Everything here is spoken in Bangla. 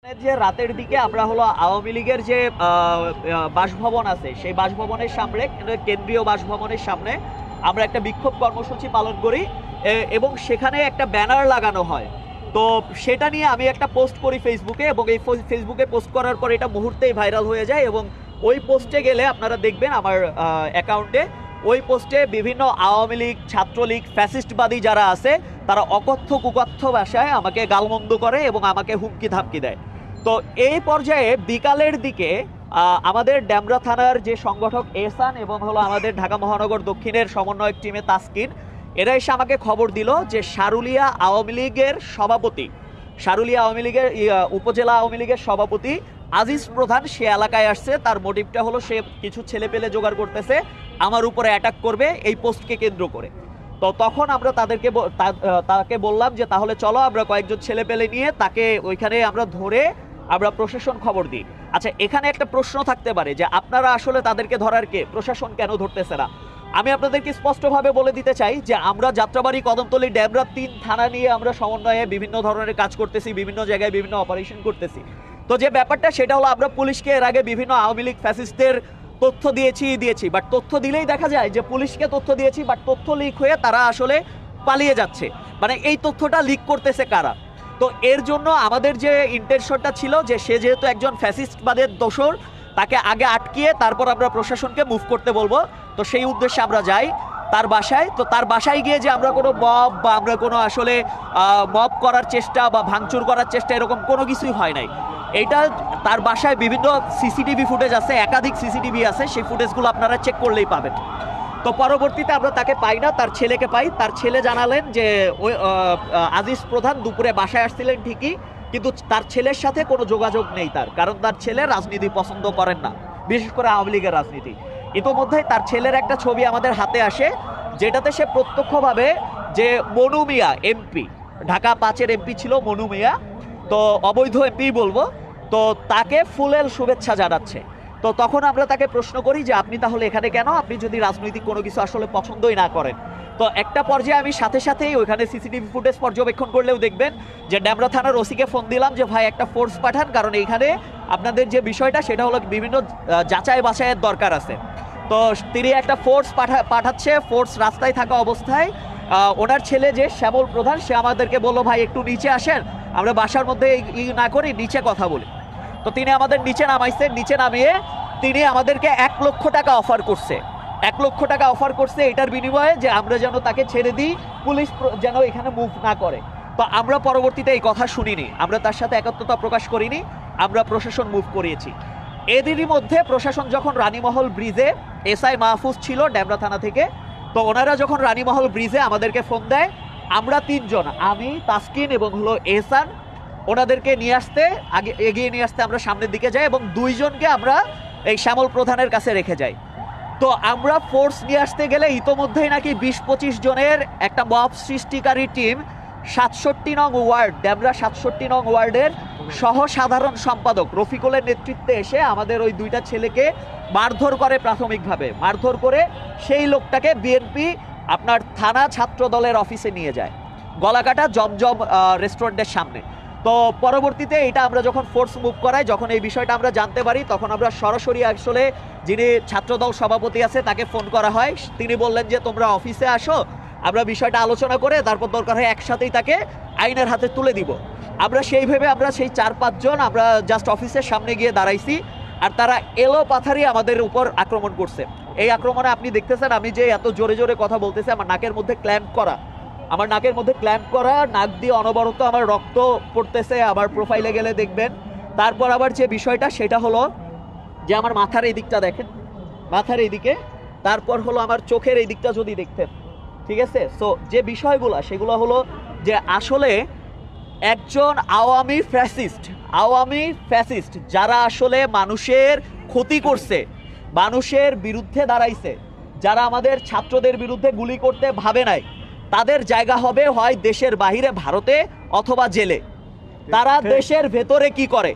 যে রাতের দিকে আমরা হলো আওয়ামী লীগের যে বাসভবন আছে সেই বাসভবনের সামনে কেন্দ্রীয় বাসভবনের সামনে আমরা একটা বিক্ষোভ কর্মসূচি পালন করি এবং সেখানে একটা ব্যানার লাগানো হয়। তো সেটা নিয়ে আমি একটা পোস্ট করি ফেসবুকে এবং এই ফেসবুকে পোস্ট করার পর এটা মুহূর্তেই ভাইরাল হয়ে যায় এবং ওই পোস্টে গেলে আপনারা দেখবেন আমার অ্যাকাউন্টে ওই পোস্টে বিভিন্ন আওয়ামী লীগ ছাত্রলীগ ফ্যাসিস্টবাদী যারা আছে তারা অকথ্য কুকথ্য ভাষায় আমাকে গালমন্দ করে এবং আমাকে হুমকি ধামকি দেয়। তো এই পর্যায়ে বিকালের দিকে আমাদের ডেমরা থানার যে সংগঠক এহসান এবং হলো আমাদের ঢাকা মহানগর দক্ষিণের সমন্বয়ক টিমে তাসকিন এরা এসে আমাকে খবর দিল যে সারুলিয়া আওয়ামী লীগের সভাপতি সারুলিয়া আওয়ামী লীগের উপজেলা আওয়ামী লীগের সভাপতি আজিজ প্রধান সে এলাকায় আসছে। তার মোটিভটা হলো সে কিছু ছেলে পেলে জোগাড় করতেছে আমার উপরে অ্যাটাক করবে এই পোস্টকে কেন্দ্র করে। তো তখন আমরা তাকে বললাম যে তাহলে চলো আমরা কয়েকজন ছেলে পেলে নিয়ে তাকে ওইখানে আমরা ধরে আমরা প্রশাসন খবর দিই। আচ্ছা, এখানে একটা প্রশ্ন থাকতে পারে যে আপনারা আসলে তাদেরকে ধরার কে, প্রশাসন কেন ধরতেছে না? আমি আপনাদেরকে স্পষ্টভাবে বলে দিতে চাই যে আমরা যাত্রাবাড়ি কদমতলী ডেমরা 3 থানা নিয়ে আমরা সমন্বয়ে বিভিন্ন ধরনের কাজ করতেছি, বিভিন্ন জায়গায় বিভিন্ন অপারেশন করতেছি। তো যে ব্যাপারটা সেটা হলো আমরা পুলিশকে এর আগে বিভিন্ন আওয়ামী লীগ ফ্যাসিস্টদের তথ্য দিয়েছি বাট তথ্য দিলেই দেখা যায় যে পুলিশকে তথ্য দিয়েছি বাট তথ্য লিক হয়ে তারা আসলে পালিয়ে যাচ্ছে। মানে এই তথ্যটা লিক করতেছে কারা? তো এর জন্য আমাদের যে ইন্টেনশনটা ছিল যে সে যেহেতু একজন ফ্যাসিস্টবাদের দোসর তাকে আগে আটকিয়ে তারপর আমরা প্রশাসনকে মুভ করতে বলবো। তো সেই উদ্দেশ্যে আমরা যাই তার বাসায়। তো তার বাসায় গিয়ে যে আমরা কোনো মব বা আমরা কোনো আসলে মব করার চেষ্টা বা ভাঙচুর করার চেষ্টা এরকম কোনো কিছুই হয় নাই। এইটা তার বাসায় বিভিন্ন সিসিটিভি ফুটেজ আছে, একাধিক সিসিটিভি আছে, সেই ফুটেজগুলো আপনারা চেক করলেই পাবেন। তো পরবর্তীতে আমরা তাকে পাই না, তার ছেলেকে পাই। তার ছেলে জানালেন যে ওই আজিজ প্রধান দুপুরে বাসায় আসছিলেন ঠিকই, কিন্তু তার ছেলের সাথে কোনো যোগাযোগ নেই তার, কারণ তার ছেলে রাজনীতি পছন্দ করেন না, বিশেষ করে আওয়ামী লীগের রাজনীতি। ইতোমধ্যেই তার ছেলের একটা ছবি আমাদের হাতে আসে যেটাতে সে প্রত্যক্ষভাবে যে মনু মিয়া এমপি, ঢাকা 5-এর এমপি ছিল মনু মিয়া, তো অবৈধ এমপি বলবো, তো তাকে ফুলেল শুভেচ্ছা জানাচ্ছে। তো তখন আমরা তাকে প্রশ্ন করি যে আপনি তাহলে এখানে কেন, আপনি যদি রাজনৈতিক কোনো কিছু আসলে পছন্দই না করেন। তো একটা পর্যায়ে আমি সাথে সাথেই ওইখানে সিসিটিভি ফুটেজ পর্যবেক্ষণ করলেও দেখবেন যে ডেমরা থানার ওসিকে ফোন দিলাম যে ভাই একটা ফোর্স পাঠান, কারণ এইখানে আপনাদের যে বিষয়টা সেটা হলো বিভিন্ন যাচাই বাছাইয়ের দরকার আছে। তো তিনি একটা ফোর্স পাঠাচ্ছে। ফোর্স রাস্তায় থাকা অবস্থায় ওনার ছেলে যে শ্যামল প্রধান সে আমাদেরকে বললো ভাই একটু নিচে আসেন, আমরা বাসার মধ্যে না করি, নিচে কথা বলি। তো তিনি আমাদের নিচে নামাইছেন, নিচে নামিয়ে তিনি আমাদেরকে 1 লক্ষ টাকা অফার করছে। 1 লক্ষ টাকা অফার করছে এটার বিনিময়ে যে আমরা যেন তাকে ছেড়ে দিই, পুলিশ যেন এখানে মুভ না করে। তো আমরা পরবর্তীতে এই কথা শুনিনি, আমরা তার সাথে একাত্মতা প্রকাশ করিনি, আমরা প্রশাসন মুভ করিয়েছি। এদেরই মধ্যে প্রশাসন যখন রানীমহল ব্রিজে, এসআই মাহফুজ ছিল ডেমরা থানা থেকে, তো ওনারা যখন রানীমহল ব্রিজে আমাদেরকে ফোন দেয়, আমরা 3 জন, আমি তাসকিন এবং হলো এহসান, ওনাদেরকে নিয়ে আসতে এগিয়ে নিয়ে আসতে আমরা সামনের দিকে যাই এবং 2 জনকে আমরা এই শ্যামল প্রধানের কাছে রেখে যাই। তো আমরা ফোর্স নিয়ে আসতে গেলে ইতোমধ্যেই নাকি 20-25 জনের একটা মব সৃষ্টিকারী টিম 67 নং ওয়ার্ড, ডেমরা 67 নং ওয়ার্ডের সহ সাধারণ সম্পাদক রফিকুলের নেতৃত্বে এসে আমাদের ওই 2টা ছেলেকে মারধর করে, প্রাথমিকভাবে মারধর করে সেই লোকটাকে বিএনপি আপনার থানা ছাত্র দলের অফিসে নিয়ে যায়, গলাকাটা জমজম রেস্টুরেন্টের সামনে। তো পরবর্তীতে এটা আমরা যখন ফোর্স মুভ করাই, যখন এই বিষয়টা আমরা জানতে পারি, তখন আমরা সরাসরি আসলে যিনি ছাত্রদল সভাপতি আছে তাকে ফোন করা হয়। তিনি বললেন যে তোমরা অফিসে আসো, আমরা বিষয়টা আলোচনা করে তারপর দরকার হয় একসাথেই তাকে আইনের হাতে তুলে দিব। আমরা সেইভাবে আমরা সেই 4-5 জন আমরা জাস্ট অফিসের সামনে গিয়ে দাঁড়াইছি, আর তারা এলো পাথারি আমাদের উপর আক্রমণ করছে। এই আক্রমণে আপনি দেখতেছেন আমি যে এত জোরে জোরে কথা বলতেছি, আমার নাকের মধ্যে ক্ল্যাম্প করা, নাক দিয়ে অনবরত আমার রক্ত পড়তেছে, আমার প্রোফাইলে গেলে দেখবেন। তারপর আবার যে বিষয়টা সেটা হলো যে আমার মাথার এই দিকটা দেখেন, মাথার এই দিকে, তারপর হলো আমার চোখের এই দিকটা যদি দেখতেন, ঠিক আছে। সো যে বিষয়গুলো সেগুলো হলো যে আসলে একজন আওয়ামী ফ্যাসিস্ট যারা আসলে মানুষের ক্ষতি করছে, মানুষের বিরুদ্ধে দাঁড়াইছে, যারা আমাদের ছাত্রদের বিরুদ্ধে গুলি করতে ভাবে নাই, তাদের জায়গা হবে হয় দেশের বাহিরে ভারতে অথবা জেলে। তারা দেশের ভেতরে কি করে